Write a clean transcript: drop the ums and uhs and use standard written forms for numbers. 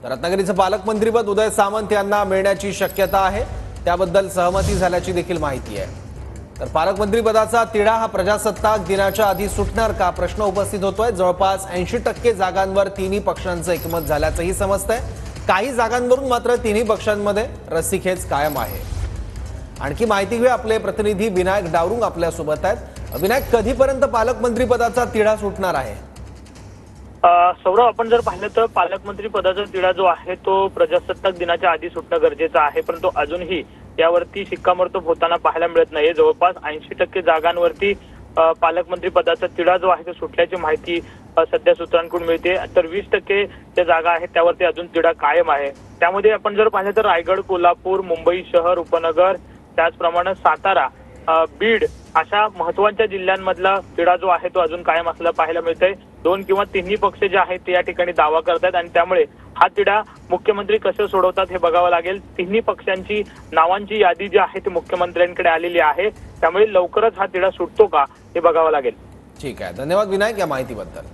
तर रत्नागिरीचं पालकमंत्रीपद उदय सामंत यांना मिळण्याची शक्यता आहे, त्याबद्दल सहमती झाल्याची देखील माहिती आहे। तर पालकमंत्रीपदाचा तिढा हा प्रजासत्ताक दिनाच्या आधी सुटणार का प्रश्न उपस्थित होतोय। जवळपास 80% जागांवर तिन्ही पक्षांचं एकमत झाल्याचंही समजतंय। काही जागांवरून मात्र तिन्ही पक्षांमध्ये रस्सीखेच कायम आहे। आणखी माहिती घेऊया, आपले प्रतिनिधी विनायक डावरुंग आपल्या सोबत आहेत। विनायक, कधीपर्यंत पालकमंत्रीपदाचा तिढा सुटणार आहे? सौरभ, आपण जर पाहिलं तर पालकमंत्री पदाचा तिढा जो आहे तो प्रजासत्ताक दिनाच्या आधी सुटणं गरजेचं आहे, परंतु अजूनही यावरती शिक्कामोर्तब होताना पाहायला मिळत नाहीये। जवळपास 80% जागांवरती पालकमंत्री पदाचा तिढा जो आहे तो सुटल्याची माहिती सध्या सूत्रांकडून मिळते, तर 20% ज्या जागा आहेत त्यावरती अजून तिढा कायम आहे। त्यामध्ये आपण जर पाहिलं तर रायगड, कोल्हापूर, मुंबई शहर, उपनगर, त्याचप्रमाणे सातारा, बीड अशा महत्त्वाच्या जिल्ह्यांमधला तिढा जो आहे तो अजून कायम असलेला पाहायला मिळतंय। 2 किंवा तिन्ही पक्ष जे आहेत ते या ठिकाणी दावा करतात आणि त्यामुळे हा तिढा मुख्यमंत्री कसे सोडवतात हे बघावं लागेल। तिन्ही पक्षांची नावांची यादी जी आहे ती मुख्यमंत्र्यांकडे आलेली आहे, त्यामुळे लवकरच हा तिढा सुटतो का हे बघावं लागेल। ठीक आहे, धन्यवाद विनायक या माहितीबद्दल।